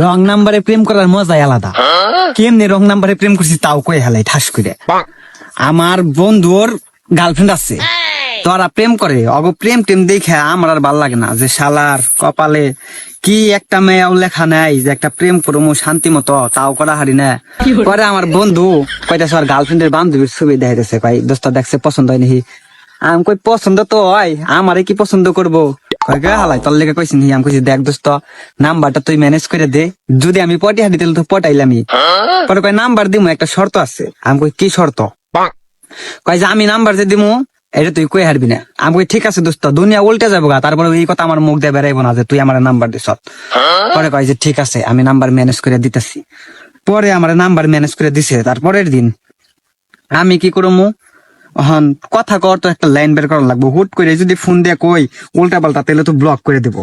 রং নাম্বারে প্রেম করার মজাই আলাদা। কেমনি রং নাম্বারে প্রেম করছি তাও কয়ে হেলাই ঠাস করে। আমার বন্ধুর গার্লফ্রেন্ড আছে, তোরা প্রেম করে, অগো প্রেম টেম দেখে আমার আর ভাল লাগে না, যে শালার কপালে কি একটা মেয়েও লেখা নাই যে একটা প্রেম করবো শান্তি মতো, তাও করা হারি না। পরে আমার বন্ধু কইতাছে আর গার্লফ্রেন্ডের বান্ধবীর ছবি দেখাইতেছে, কই দোস্ত দেখছে পছন্দ হয় নাকি? আমি কই পছন্দ তো হয়, আমারে কি পছন্দ করবো? হালাই তোর লেগে কইছি নি? আমি কইছি দেখ দোস্ত, নাম্বারটা তুই ম্যানেজ করে দে, যদি আমি পটি হাঁটি তাহলে তো পটাইলামই। পরে কই নাম্বার দিমু, একটা শর্ত আছে। আমি কই কি শর্ত? কই যে আমি নাম্বার যে দিমু এটা তুই কই হারবি না। আমি কই ঠিক আছে দোস্ত, দুনিয়া উল্টে যাবো গা, তারপরে এই কথা আমার মুখ দিয়ে বেরাইবো না যে তুই আমার নাম্বার দিস। পরে কই যে ঠিক আছে, আমি নাম্বার ম্যানেজ করে দিতেছি। পরে আমার নাম্বার ম্যানেজ করে দিছে। তারপরের দিন আমি কি করবো, হন কথা কর তো একটা লাইন বের করা লাগবো, হুট করে যদি ফোন দিয়ে কই উল্টা পাল্টা তাহলে তো ব্লক করে দেবো।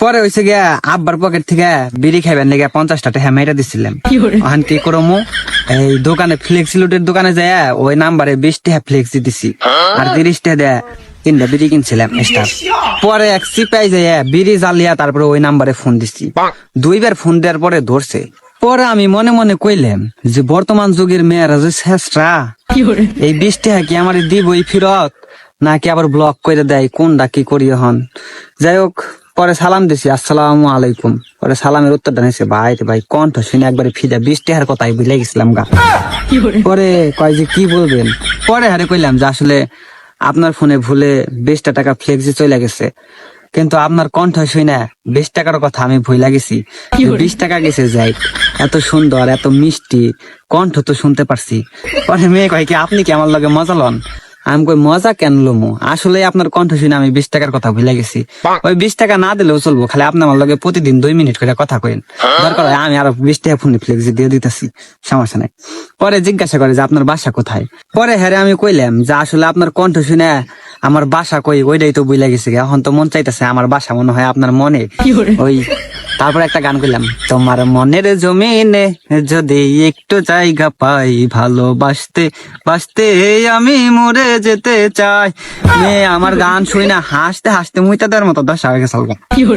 পরে হয়েছে গিয়া আব্বার পকেট থেকে বিড়ি খাইবেন লেগে 50 টাকা মেয়েটা দিছিলাম। এখন কি করবো, এই দোকানে ফ্লেক্সি লুটের দোকানে যায় ওই নাম্বারে 20 টাকা ফ্লেক্সি দিছি, আর 30 টাকা দেয় 3টা বিড়ি কিনছিলাম স্টার। পরে এক সিপাই যায় বিড়ি জ্বালিয়া তারপরে ওই নাম্বারে ফোন দিছি। 2বার ফোন দেওয়ার পরে ধরছে। পরে আমি মনে মনে কইলাম যে বর্তমান যুগের মেয়েরা যে শেষরা, এই 20 টাকা কি আমার দিবই ফিরত নাকি আবার ব্লক করে দেয়, কোনটা কি করি হন। যাই হোক, পরে সালাম দিছি, আসসালামু আলাইকুম। পরে সালামের উত্তরটা নিয়েছে, ভাই রে ভাই কণ্ঠ শুনে একবারে ফিদা, 20 টাকার কথাই ভুলে গেছিলাম গা। পরে কয় যে কি বলবেন? পরে হারে কইলাম যে আসলে আপনার ফোনে ভুলে 20 টাকা ফ্লেক্সি চলে গেছে, কিন্তু আপনার কণ্ঠ শুনে 20 টাকার কথা আমি ভুলে গেছি। 20 টাকা গেছে যাই, এত সুন্দর এত মিষ্টি কণ্ঠ তো শুনতে পারছি। পরে মেয়ে কয় কি আপনি কি আমার লগে মজা লন? আমি কই মজা কেন লমু, আসলে আপনার কণ্ঠ শুনে আমি 20 টাকার কথা ভুলে গেছি। ওই 20 টাকা না দিলেও চলবো, খালি আপনি আমার লগে প্রতিদিন 2 মিনিট করে কথা কইন, দরকার হয় আমি আরো 20 টাকা ফোনে ফ্লেক্সি দিয়ে দিতেছি, সমস্যা নাই। পরে জিজ্ঞাসা করে যে আপনার বাসা কোথায়? পরে হ্যাঁ আমি কইলাম যে আসলে আপনার কণ্ঠ শুনে আমার বাসা কই ওইটাই তো ভুলে গেছি, এখন তো মন চাইতেছে আমার বাসা মনে হয় আপনার মনে ওই। তারপরে একটা গান করলাম, তোমার মনের জমিনে যদি একটু জায়গা পাই, ভালোবাসতে বাসতে আমি মরে যেতে চাই। মেয়ে আমার গান শুই না হাসতে হাসতে মুইতাদের মতো দশা হয়ে গেছে।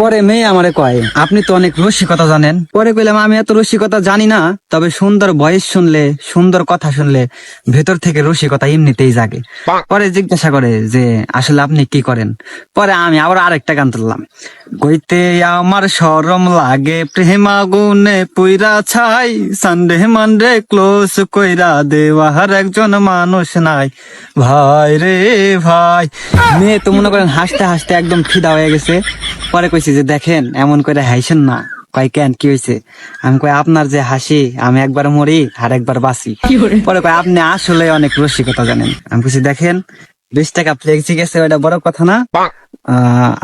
পরে মেয়ে আমারে কয় আপনি তো অনেক রসিকতা জানেন। পরে কইলাম আমি এত রসিকতা জানি না, তবে সুন্দর ভয়েস শুনলে সুন্দর কথা শুনলে ভেতর থেকে রসিকতা এমনিতেই জাগে। পরে জিজ্ঞাসা করে যে আসলে আপনি কি করেন? পরে আমি আবার আরেকটা গান তুললাম, কইতে আমার শরম লাগে প্রেম আগুনে পুইরা ছাই, সানডে মানডে ক্লোজ কইরা দেওয়ার একজন মানুষ নাই, ভাই রে ভাই। মেয়ে তো মনে করেন হাসতে হাসতে একদম ফিদা হয়ে গেছে। পরে কইছি যে দেখেন এমন করে হাসেন না। কয় কেন কি হয়েছে? আমি কই আপনার যে হাসি আমি একবার মরি আর একবার বাঁচি। পরে কয় আপনি আসলে অনেক রসিকতা জানেন। আমি কইছি দেখেন 20 টাকা ফ্লেক্সি গেছে ওইটা বড় কথা না,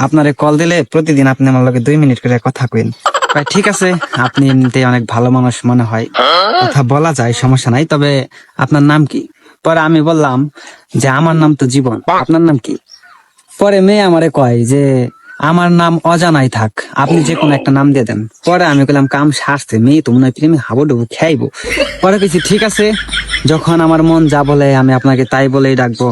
আপনারে কল দিলে প্রতিদিন আপনি আমার লগে 2 মিনিট করে কথা কইন। ঠিক আছে, আপনি এমনিতে অনেক ভালো মানুষ মনে হয়, কথা বলা যায়, সমস্যা নাই, তবে আপনার নাম কি? পরে আমি বললাম যে আমার নাম তো জীবন, আপনার নাম কি? পরে মেয়ে আমারে কয় যে আমার নাম অজানাই থাক, আপনি যে কোনো একটা নাম দিয়ে দেন। পরে আমি বললাম কাম সারছে, মেয়ে তো মনে হয় প্রেমে হাবুডুবু খাইবো। পরে কিছু ঠিক আছে, যখন আমার মন যা বলে আমি আপনাকে তাই বলেই ডাকবো।